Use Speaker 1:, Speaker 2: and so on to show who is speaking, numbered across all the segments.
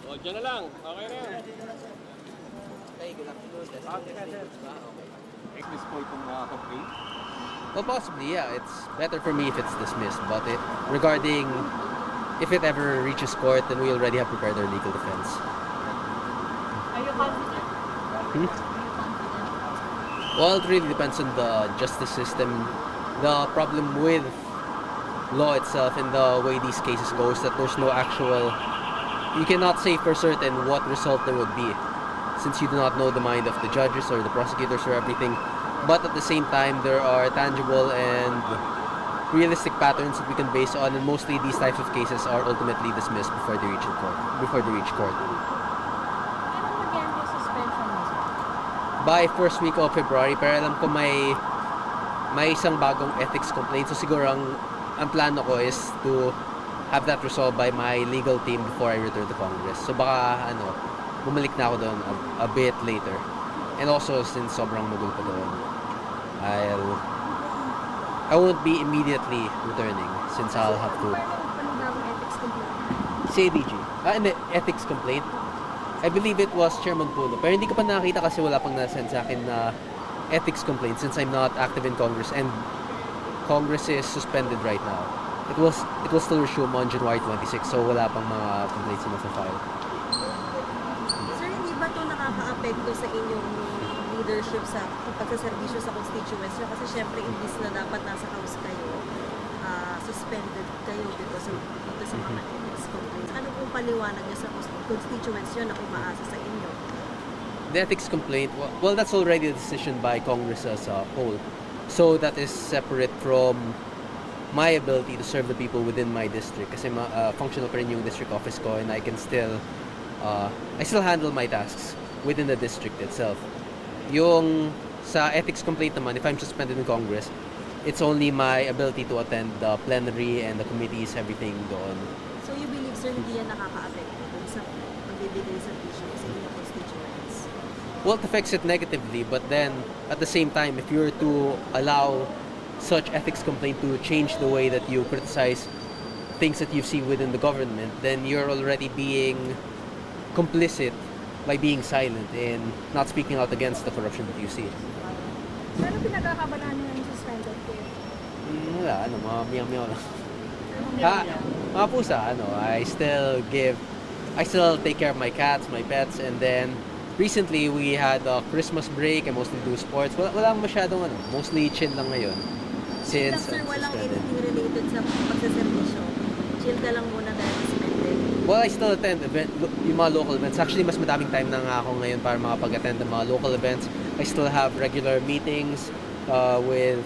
Speaker 1: O, dyan na lang. Okay na yan.
Speaker 2: Okay, good afternoon.
Speaker 1: Dismiss po itong complaint?
Speaker 2: Well, possibly, yeah. It's better for me if it's dismissed. But regarding if it ever reaches court, then we already have prepared our legal defense.
Speaker 3: Are you confident? Are you confident?
Speaker 2: Well, it really depends on the justice system. The problem with law itself and the way these cases go is that there's no actual... You cannot say for certain what result there would be, since you do not know the mind of the judges or the prosecutors or everything. But at the same time, there are tangible and realistic patterns that we can base on, and mostly these types of cases are ultimately dismissed before they reach court.
Speaker 3: Kailan mag-end yung suspension mo, sir?
Speaker 2: By first week of February, pero alam ko may isang bagong ethics complaint. So siguro ang plano ko is to have that resolved by my legal team before I return to Congress. So baka bumalik na ako doon a bit later. And also, since sobrang magul pa doon, I won't be immediately returning since I'll have to...
Speaker 3: Panibagong ethics complaint?
Speaker 2: CIDG. Hindi, ethics complaint. I believe it was Chairman Puno. Pero hindi ko pa nakita kasi wala pang nasend sa akin na ethics complaint since I'm not active in Congress and Congress is suspended right now. It will still resume on January 26, so wala pang mga complaints na file.
Speaker 4: Sir, hindi ba ito nakaka-apekto sa inyong leadership sa pagsaservisyo sa constituents nyo? Kasi syempre, imbis na dapat nasa house kayo, suspended kayo dito sa mga ethics complaints. Ano pong paliwanag niya sa constituents nyo na umaasa sa inyo?
Speaker 2: The ethics complaint, well, that's already a decision by Congress as a whole. So that is separate from my ability to serve the people within my district. Kasi functional pa rin yung district office ko and I still handle my tasks within the district itself. Yung sa ethics complaint naman, if I'm suspended in Congress, it's only my ability to attend the plenary and the committees, everything doon.
Speaker 4: So you believe, sir, hindi yan nakaka-apekto dun sa pagbibigay servisyo sa inyong constituents?
Speaker 2: Well, it affects it negatively, but then at the same time, if you're to allow such ethics complaint to change the way that you criticize things that you see within the government, then you're already being complicit by being silent and not speaking out against the corruption that you see.
Speaker 3: Pero pinagkakaabalahan nyo yung suspended kayo?
Speaker 2: Wala, mga meow-meow lang. Mga pusa, I still take care of my cats, my pets, and then recently we had a Christmas break. I mostly do sports. Wala masyadong mostly chill lang ngayon. Since
Speaker 4: sir, walang anything related sa pagsaservisyo. Chill ka lang muna dahil suspended.
Speaker 2: Well, I still attend yung mga local events. Actually, mas madaming time na nga ako ngayon para makapag-attend ng mga local events. I still have regular meetings with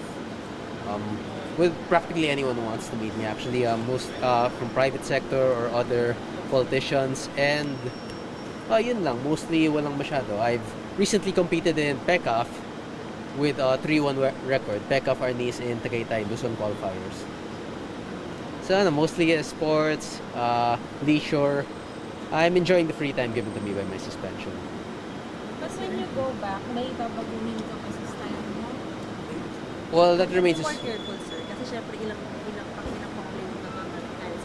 Speaker 2: practically anyone who wants to meet me. Actually, most from private sector or other politicians. And yun lang, mostly walang masyado. I've recently competed in PECAF with a 3-1 record. PECAF Arnis in Tagaytay, Luzon qualifiers. So mostly sports, leisure. I'm enjoying the free time given to me by my suspension.
Speaker 3: But when you go back, may babaguhin ka pa sa style mo?
Speaker 2: Well, that remains...
Speaker 4: Be more careful, sir. Kasi syempre ilang complaint na dahil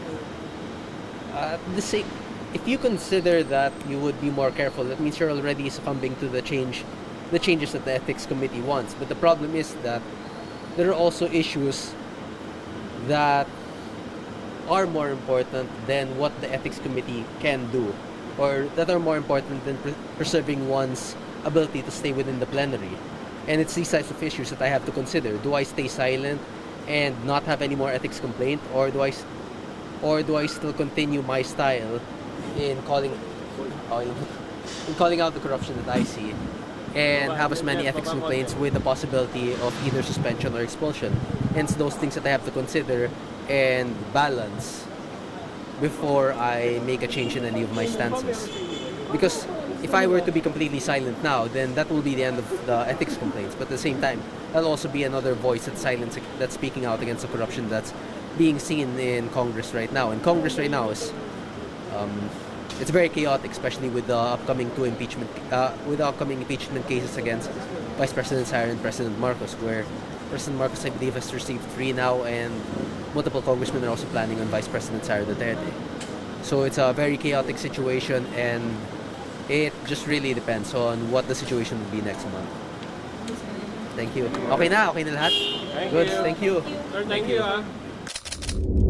Speaker 4: sa'yo.
Speaker 2: If you consider that you would be more careful, that means you're already succumbing to the changes that the ethics committee wants. But the problem is that there are also issues that are more important than what the ethics committee can do, or that are more important than preserving one's ability to stay within the plenary. And it's these types of issues that I have to consider. Do I stay silent and not have any more ethics complaint, or do I still continue my style in calling out the corruption that I see and have as many ethics complaints with the possibility of either suspension or expulsion? Hence, those things that I have to consider and balance before I make a change in any of my stances. Because if I were to be completely silent now, then that will be the end of the ethics complaints. But at the same time, that'll also be another voice that's speaking out against the corruption that's being seen in Congress right now. And Congress right now is it's very chaotic, especially with the upcoming impeachment cases against Vice President Sara and President Marcos, where President Marcos, I believe, has received 3 now, and multiple congressmen are also planning on Vice President Sara Duterte. So it's a very chaotic situation, and it just really depends on what the situation will be next month. Thank you. Okay na lahat?
Speaker 1: Thank
Speaker 2: Good,
Speaker 1: you.
Speaker 2: thank you.
Speaker 1: Sir, thank you, ah.